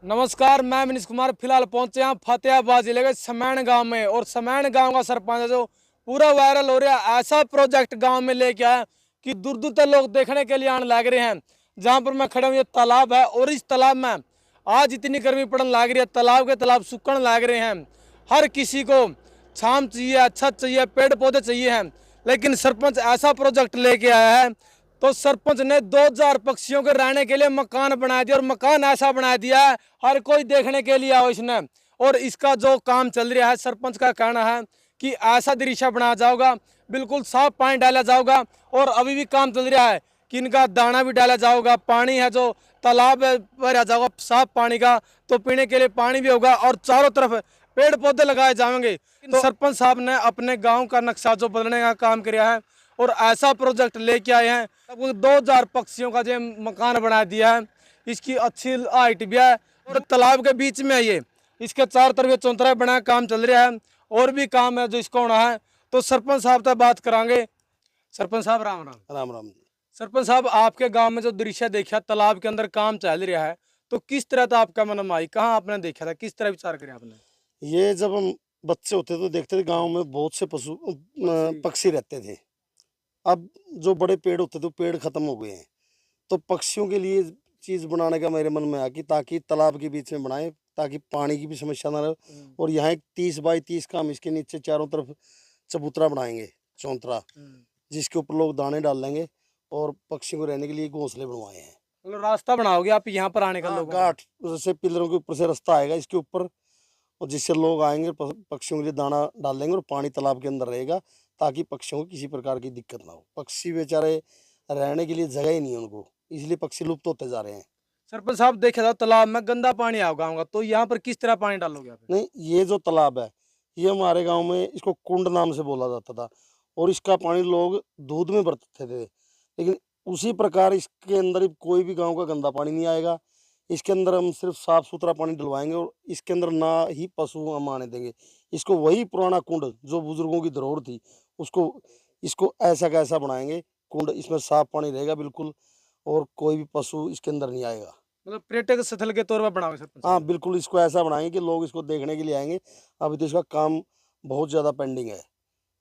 नमस्कार, मैं मनीष कुमार। फिलहाल पहुंचे हैं फतेहाबाद जिले के समैन गांव में, और समैन गांव का सरपंच है जो पूरा वायरल हो रहा है। ऐसा प्रोजेक्ट गांव में लेके आया कि दूर दूर तक लोग देखने के लिए आने लग रहे हैं। जहां पर मैं खड़ा हूं, ये तालाब है, और इस तालाब में आज इतनी गर्मी पड़ने लग रही है, तालाब के तालाब सूखने लग रहे हैं। हर किसी को छाम चाहिए, अच्छा चाहिए, पेड़ पौधे चाहिए हैं, लेकिन सरपंच ऐसा प्रोजेक्ट लेके आया है। तो सरपंच ने 2000 पक्षियों के रहने के लिए मकान बना दिया, और मकान ऐसा बना दिया है हर कोई देखने के लिए आओ इसने। और इसका जो काम चल रहा है, सरपंच का कहना है कि ऐसा दृश्य बनाया जाएगा, बिल्कुल साफ पानी डाला जाएगा। और अभी भी काम चल रहा है कि इनका दाना भी डाला जाएगा, पानी है जो तालाब भरा जाएगा साफ पानी का, तो पीने के लिए पानी भी होगा, और चारों तरफ पेड़ पौधे लगाए जाएंगे। तो सरपंच साहब ने अपने गांव का नक्शा जो बदलने का काम किया है, और ऐसा प्रोजेक्ट लेके आए हैं। 2000 पक्षियों का जो मकान बना दिया है, इसकी अच्छी हाइट भी है, और तालाब के बीच में है ये। इसके चारों तरफ चौंतरा बना काम चल रहा है, और भी काम है जो इसको होना है। तो सरपंच साहब से बात करांगे। सरपंच साहब राम राम। राम राम जी। सरपंच साहब, आपके गांव में जो दृश्य देखा, तालाब के अंदर काम चल रहा है, तो किस तरह था आपका मन में आई, कहाँ आपने देखा था, किस तरह विचार किया आपने? ये जब हम बच्चे होते तो देखते थे गांव में बहुत से पशु पक्षी रहते थे। अब जो बड़े पेड़ होते थे पेड़ खत्म हो गए हैं, तो पक्षियों के लिए चीज बनाने का मेरे मन में आया कि ताकि तालाब के बीच में बनाए, ताकि पानी की भी समस्या ना रहे। और यहाँ एक 30 बाई 30 का हम इसके नीचे चारों तरफ चबूतरा बनाएंगे, चौंतरा, जिसके ऊपर लोग दाने डाल लेंगे, और पक्षियों को रहने के लिए घोंसले बनवाए हैं। मतलब रास्ता बनाओगे आप यहाँ पर आने का हाँ, लोगों का? गाठ जैसे पिलरों के ऊपर से रास्ता आएगा इसके ऊपर, और जिससे लोग आएंगे पक्षियों के लिए दाना डाल देंगे, और पानी तालाब के अंदर रहेगा, ताकि पक्षियों को किसी प्रकार की दिक्कत ना हो। पक्षी बेचारे रहने के लिए जगह ही नहीं है उनको, इसलिए पक्षी लुप्त होते जा रहे हैं। सरपंच साहब, देखा था तालाब में गंदा पानी आऊंगा, तो यहाँ पर किस तरह पानी डालोगे आप? नहीं, ये जो तालाब है, ये हमारे गांव में इसको कुंड नाम से बोला जाता था, और इसका पानी लोग दूध में बरतते थे। लेकिन उसी प्रकार इसके अंदर कोई भी गांव का गंदा पानी नहीं आएगा। इसके अंदर हम सिर्फ साफ सुथरा पानी डलवाएंगे, और इसके अंदर ना ही पशु हम आने देंगे। इसको वही पुराना कुंड जो बुजुर्गों की धरोहर थी, उसको इसको ऐसा कैसा बनाएंगे कुंड, इसमें साफ पानी रहेगा बिल्कुल, और कोई भी पशु इसके अंदर नहीं आएगा। मतलब पर्यटक स्थल के तौर पर बनाओगे सरपंच हाँ साहब? बिल्कुल, इसको ऐसा बनाएंगे कि लोग इसको देखने के लिए आएंगे। अभी तो इसका काम बहुत ज़्यादा पेंडिंग है।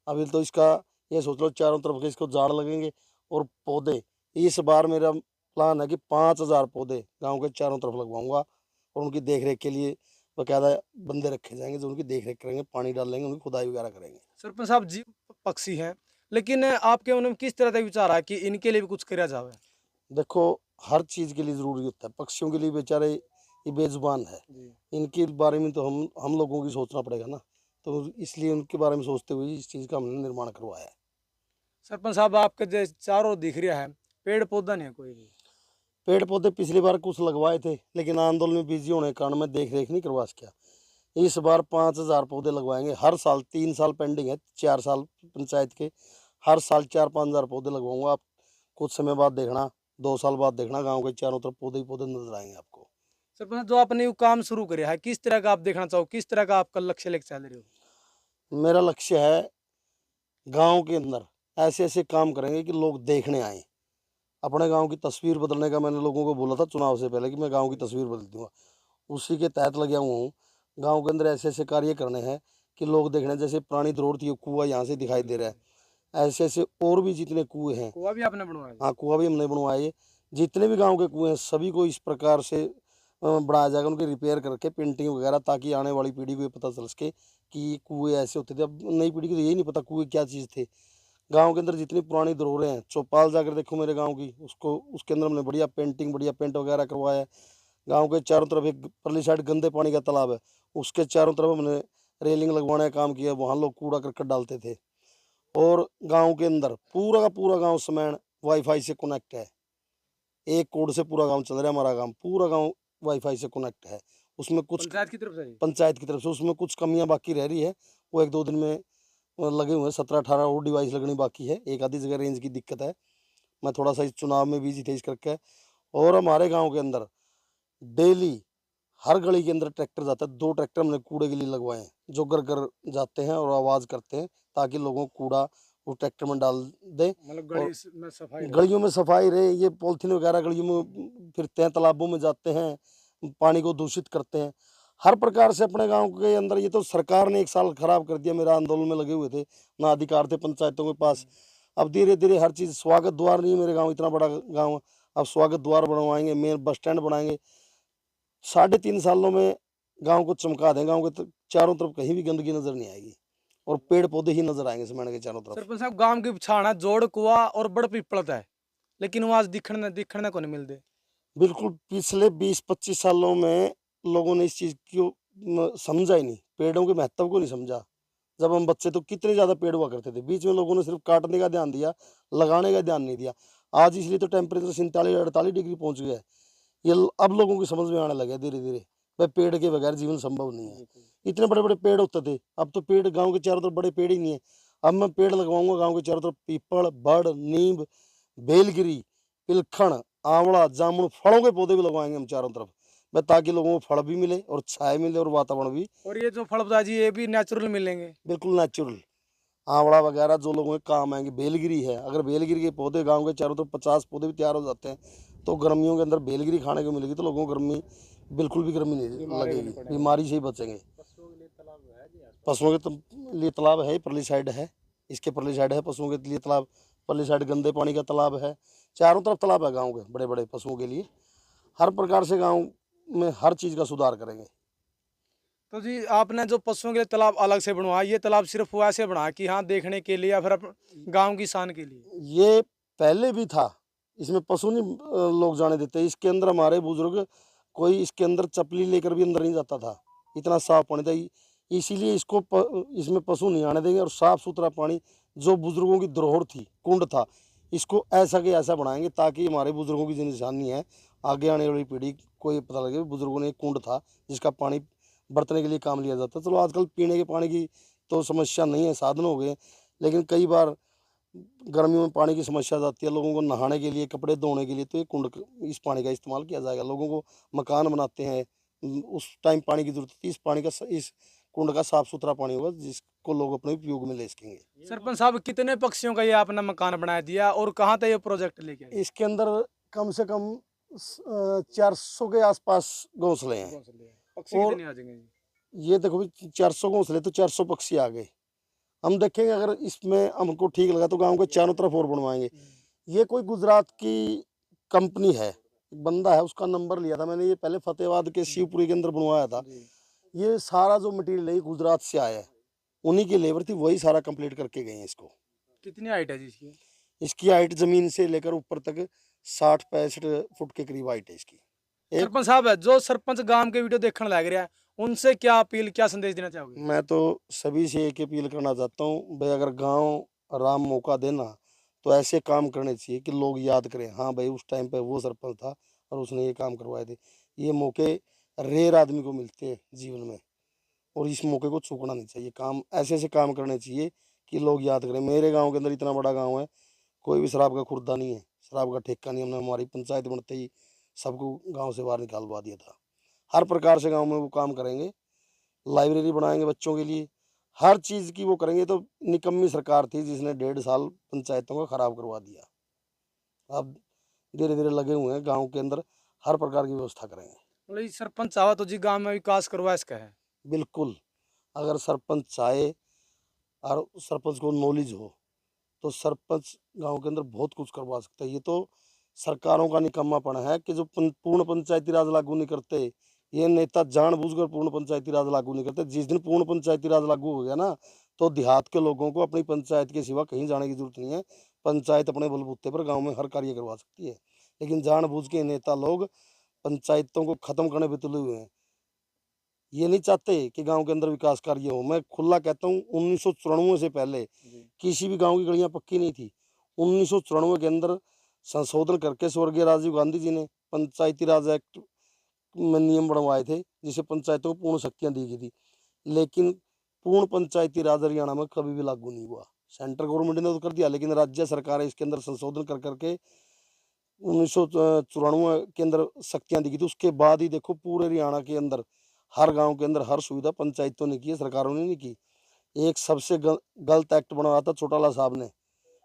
अभी तो इसका ये सोच लो, चारों तरफ के इसको झाड़ लगेंगे और पौधे। इस बार मेरा प्लान है कि 5000 पौधे गांव के चारों तरफ लगवाऊंगा, और उनकी देख रेख के लिए बाकायदा बंदे रखे जाएंगे जो उनकी देख रेख करेंगे, पानी डालेंगे, उनकी खुदाई वगैरह करेंगे। सरपंच साहब जी, पक्षी हैं, लेकिन आपके मन में किस तरह का विचार है कि इनके लिए भी कुछ किया जाए? देखो, हर चीज़ के लिए ज़रूरी होता है। पक्षियों के लिए बेचारे ये बेजुबान है, जी। इनके बारे में तो हम लोगों की सोचना पड़ेगा ना। तो इसलिए उनके बारे में सोचते हुए इस चीज़ का हमने निर्माण करवाया है। सरपंच साहब, आपके जो चारों दिख रहा है, पेड़ पौधा नहीं है कोई भी? पेड़ पौधे पिछली बार कुछ लगवाए थे, लेकिन आंदोलन में बिजी होने के कारण मैं देख रेख नहीं करवा सका। इस बार 5000 पौधे लगवाएंगे। हर साल 3 साल पेंडिंग है, 4 साल पंचायत के। हर साल 4-5 हजार पौधे लगवाऊंगा। आप कुछ समय बाद देखना, 2 साल बाद देखना, गांव के चारों तरफ पौधे ही पौधे नजर आएंगे आपको। सरपंच, जो आपने ये काम शुरू किया है, किस तरह का आप देखना चाहो, किस तरह का आपका लक्ष्य लेके चल रहे हो? मेरा लक्ष्य है गांव के अंदर ऐसे ऐसे काम करेंगे कि लोग देखने आए। अपने गांव की तस्वीर बदलने का मैंने लोगों को बोला था चुनाव से पहले कि मैं गांव की तस्वीर बदल दूंगा। उसी के तहत लगा हुआ हूँ। गांव के अंदर ऐसे ऐसे कार्य करने हैं कि लोग देखने, जैसे पुरानी धरोहर थी, कुआं यहाँ से दिखाई दे रहा है। ऐसे ऐसे और भी जितने कुएं हैं। कुआं भी आपने बनवाया? हाँ, कुआं भी हमने बनवाए। जितने भी गांव के कुएं हैं सभी को इस प्रकार से बनाया जाएगा, उनके रिपेयर करके पेंटिंग वगैरह, ताकि आने वाली पीढ़ी को ये पता चल सके कि कुएं ऐसे होते थे। अब नई पीढ़ी को तो यही नहीं पता कुएं क्या चीज़ थे। गांव के अंदर जितनी पुरानी धरोहरें हैं, चौपाल जाकर देखो मेरे गांव की, उसको उसके अंदर हमने बढ़िया पेंटिंग, बढ़िया पेंट वगैरह करवाया है। गांव के चारों तरफ एक परली साइड गंदे पानी का तालाब है, उसके चारों तरफ हमने रेलिंग लगवाने का काम किया। वहाँ लोग कूड़ा करकट डालते थे। और गांव के अंदर पूरा का पूरा गांव समैन वाईफाई से कनेक्ट है। एक कोड से पूरा गांव चल रहा है। हमारा गांव पूरा गांव वाईफाई से कनेक्ट है। उसमें कुछ पंचायत की तरफ से? पंचायत की तरफ से उसमें कुछ कमियां बाकी रह रही है, वो 1-2 दिन में लगे हुए हैं। 17-18 और डिवाइस लगनी बाकी है। एक आधी जगह रेंज की दिक्कत है। मैं थोड़ा सा इस चुनाव में बिजी थे इस करके। और हमारे गांव के अंदर डेली हर गली के अंदर ट्रैक्टर जाता है। 2 ट्रैक्टर हमने कूड़े के लिए लगवाए हैं, जो घर घर जाते हैं और आवाज़ करते हैं, ताकि लोगों को कूड़ा उस ट्रैक्टर में डाल दे। मतलब और गली में सफाई रहे। गलियों में सफाई रहे। ये पॉलिथीन वगैरह गलियों में फिरते हैं, तालाबों में जाते हैं, पानी को दूषित करते हैं। हर प्रकार से अपने गांव के अंदर, ये तो सरकार ने 1 साल खराब कर दिया, मेरा आंदोलन में लगे हुए थे, ना अधिकार थे पंचायतों के पास। अब धीरे धीरे हर चीज़, स्वागत द्वार नहीं है मेरे गाँव, इतना बड़ा गाँव है, अब स्वागत द्वार बनवाएंगे, मेन बस स्टैंड बनाएंगे। 3.5 सालों में गांव को चमका दें। गांव के चारों तरफ कहीं भी गंदगी नजर नहीं आएगी और पेड़ पौधे ही नजर आएंगे समैण के चारों तरफ। सरपंच साहब गांव की पछाड़ जोड़ कुआ और बड़ पिपलत है, लेकिन वो आज दिखने को नहीं मिलते। बिल्कुल, पिछले 20-25 सालों में लोगों ने इस चीज़ को समझा ही नहीं, पेड़ों के महत्व को नहीं समझा। जब हम बच्चे तो कितने ज़्यादा पेड़ हुआ करते थे, बीच में लोगों ने सिर्फ काटने का ध्यान दिया, लगाने का ध्यान नहीं दिया। आज इसलिए तो टेम्परेचर 47-48 डिग्री पहुंच गया है। अब लोगों की समझ में आने लगा धीरे धीरे, भाई पेड़ के बगैर जीवन संभव नहीं है। इतने बड़े बड़े पेड़ होते थे, अब तो पेड़ गाँव के चारों तरफ बड़े पेड़ ही नहीं है। अब मैं पेड़ लगवाऊंगा गाँव के चारों तरफ, पीपल, बड़, नीम, बेलगिरी, पिलखण, आंवला, जामुन, फलों के पौधे भी लगवाएंगे हम चारों तरफ, भाई ताकि लोगों को फल भी मिले और छाया मिले और वातावरण भी और ये जो फल बताजी ये भी नेचुरल मिलेंगे। बिल्कुल नेचुरल। आंवला वगैरह जो लोगों के काम आएंगे, बेलगिरी है, अगर बेलगिरी के पौधे गांव के चारों तरफ 50 पौधे भी तैयार हो जाते हैं तो गर्मियों के अंदर बेलगिरी खाने को मिलेगी, तो लोगों को गर्मी, बिल्कुल भी गर्मी नहीं लगेगी, बीमारी से ही बचेंगे। पशुओं के लिए तालाब है, परली साइड है, इसके परली साइड है पशुओं के लिए तालाब, परली साइड गंदे पानी का तालाब है, चारों तरफ तालाब है गाँव के बड़े बड़े पशुओं के लिए। हर प्रकार से गाँव में हर चीज़ का सुधार करेंगे। तो जी आपने जो पशुओं के लिए तालाब अलग से बनवाया, ये तालाब सिर्फ वो ऐसे बना कि हाँ देखने के लिए या फिर गांव की शान के लिए? ये पहले भी था, इसमें पशु नहीं लोग जाने देते। इसके अंदर हमारे बुजुर्ग, कोई इसके अंदर चपली लेकर भी अंदर नहीं जाता था, इतना साफ पानी था। इसीलिए इसमें पशु नहीं आने देंगे, और साफ सुथरा पानी, जो बुजुर्गों की धरोहर थी, कुंड था, इसको ऐसा के ऐसा बनाएंगे ताकि हमारे बुजुर्गों की जो निशानी है, आगे आने वाली पीढ़ी को ये पता लगे बुजुर्गों ने एक कुंड था जिसका पानी बरतने के लिए काम लिया जाता है। चलो आजकल पीने के पानी की तो समस्या नहीं है, साधन हो गए, लेकिन कई बार गर्मियों में पानी की समस्या आ जाती है लोगों को, नहाने के लिए, कपड़े धोने के लिए, तो ये कुंड, इस पानी का इस्तेमाल किया जाएगा। लोगों को मकान बनाते हैं, उस टाइम पानी की जरूरत होती है, इस कुंड का साफ सुथरा पानी होगा जिसको लोग अपने उपयोग में ले सकेंगे। सरपंच साहब कितने पक्षियों का ये आपने मकान बना दिया और कहाँ तक ये प्रोजेक्ट लेके आए? इसके अंदर कम से कम 400 के आसपास घोंसले हैं। पक्षी और कितने आ जाएंगे जी? ये देखो भी 400 घोंसले तो 400 पक्षी आ गए। हम देखेंगे अगर इसमें हमको ठीक लगा तो गांव के चारों तरफ और बनवाएंगे। ये कोई गुजरात की कंपनी है, एक बंदा है, उसका नंबर लिया था मैंने, ये पहले फतेहाबाद के शिवपुरी के अंदर बनवाया था। ये सारा जो मटेरियल है गुजरात से आया है, उन्हीं की लेबर थी, वही सारा कंप्लीट करके गए हैं इसको। कितनी हाइट है जी इसकी? इसकी हाइट जमीन से लेकर ऊपर तक 60-65 फुट के करीब हाइट है इसकी। एक सरपंच साहब है जो सरपंच गांव के वीडियो देखने लग रहा है, उनसे क्या अपील, क्या संदेश देना चाहोगे? मैं तो सभी से एक अपील करना चाहता हूँ, भाई अगर गांव राम मौका देना तो ऐसे काम करने चाहिए कि लोग याद करें, हाँ भाई उस टाइम पे वो सरपंच था और उसने ये काम करवाए थे। ये मौके रेयर आदमी को मिलते हैं जीवन में, और इस मौके को चूकना नहीं चाहिए। काम ऐसे ऐसे काम करने चाहिए कि लोग याद करें। मेरे गाँव के अंदर इतना बड़ा गाँव है, कोई भी शराब का खुर्दा नहीं है, शराब का ठेका नहीं। हमने हमारी पंचायत बनते ही सबको गाँव से बाहर निकालवा दिया था। हर प्रकार से गाँव में वो काम करेंगे, लाइब्रेरी बनाएंगे बच्चों के लिए, हर चीज़ की वो करेंगे। तो निकम्मी सरकार थी जिसने 1.5 साल पंचायतों का खराब करवा दिया। अब धीरे धीरे लगे हुए हैं गांव के अंदर, हर प्रकार की व्यवस्था करेंगे। मतलब ये सरपंच चाहो तो जी गांव में विकास करवा इसका है? बिल्कुल, अगर सरपंच चाहे और सरपंच को नॉलेज हो तो सरपंच गांव के अंदर बहुत कुछ करवा सकता है। ये तो सरकारों का निकम्मापन है कि जो पूर्ण पंचायती राज लागू नहीं करते। ये नेता जानबूझकर पूर्ण पंचायती राज लागू नहीं करते। जिस दिन पूर्ण पंचायती राज लागू हो गया ना, तो देहात के लोगों को अपनी पंचायत के सिवा कहीं जाने की जरूरत नहीं है। पंचायत अपने बलबूते पर गांव में हर कार्य करवा सकती है, लेकिन जानबूझ के नेता लोग पंचायतों को खत्म करने पे तुले हुए हैं। ये नहीं चाहते कि गांव के अंदर विकास कार्य हो। मैं खुला कहता हूँ, 1994 से पहले किसी भी गांव की गलियां पक्की नहीं थी। 1994 के अंदर संशोधन करके स्वर्गीय राजीव गांधी जी ने पंचायती राज एक्ट में नियम बनवाए थे, जिसे पंचायतों को पूर्ण शक्तियां दी गई थी। लेकिन पूर्ण पंचायती राज हरियाणा में कभी भी लागू नहीं हुआ। सेंट्रल गवर्नमेंट ने तो कर दिया, लेकिन राज्य सरकार इसके अंदर संशोधन कर करके 1994 के अंदर शक्तियां दी गई थी। उसके बाद ही देखो पूरे हरियाणा के अंदर हर गांव के अंदर हर सुविधा पंचायतों ने की है, सरकारों ने नहीं की। एक सबसे गलत एक्ट बनवाया था चौटाला साहब ने,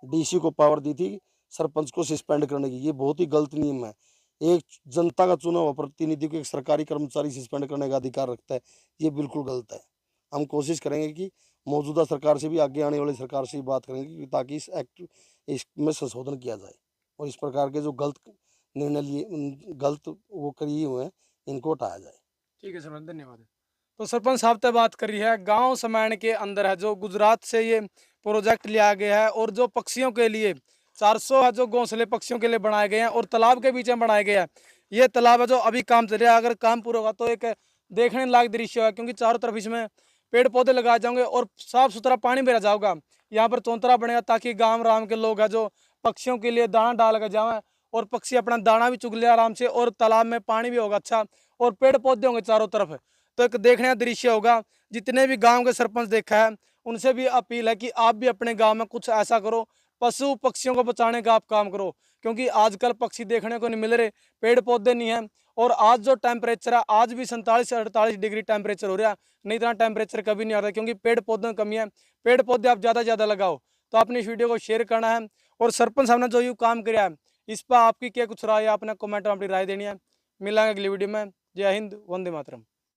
डीसी को पावर दी थी सरपंच को सस्पेंड करने की। ये बहुत ही गलत नियम है। एक जनता का चुना हुआ प्रतिनिधि को एक सरकारी कर्मचारी सस्पेंड करने का अधिकार रखता है, ये बिल्कुल गलत है। हम कोशिश करेंगे कि मौजूदा सरकार से भी, आगे आने वाली सरकार से भी बात करेंगे कि ताकि इस एक्ट इसमें संशोधन किया जाए और इस प्रकार के जो गलत निर्णय लिए, गलत वो किए हुए हैं, इनको हटाया जाए। ठीक है सरपंच, धन्यवाद। तो सरपंच साहब से बात करी है, गांव समैण के अंदर है जो गुजरात से ये प्रोजेक्ट लिया गया है और जो पक्षियों के लिए 400 है जो घोंसले पक्षियों के लिए बनाए गए हैं और तालाब के बीच में बनाए गए हैं। ये तालाब है जो अभी काम चल रहा है, अगर काम पूरा होगा तो एक देखने लायक दृश्य है, क्योंकि चारों तरफ इसमें पेड़ पौधे लगाए जाएंगे और साफ सुथरा पानी भी रह जाएगा। यहाँ पर चौतरा बनेगा ताकि गाँव राम के लोग है जो पक्षियों के लिए दाना डाल कर जाए और पक्षी अपना दाना भी चुग ले आराम से, और तालाब में पानी भी होगा अच्छा और पेड़ पौधे होंगे चारों तरफ। तो एक देखने का दृश्य होगा। जितने भी गांव के सरपंच देखा है उनसे भी अपील है कि आप भी अपने गांव में कुछ ऐसा करो, पशु पक्षियों को बचाने का आप काम करो, क्योंकि आजकल पक्षी देखने को नहीं मिल रहे, पेड़ पौधे नहीं है। और आज जो टेम्परेचर है, आज भी 47 से 48 डिग्री टेम्परेचर हो रहा है, नहीं इतना टेम्परेचर कभी नहीं आ रहा, क्योंकि पेड़ पौधों की कमी है। पेड़ पौधे आप ज़्यादा से ज़्यादा लगाओ। तो आपने इस वीडियो को शेयर करना है और सरपंच साहब ने जो ये काम किया है इस पर आपकी क्या कुछ राय है, आपने कमेंट में अपनी राय देनी है। मिलेंगे अगली वीडियो में। जय हिंद, वंदे मातरम।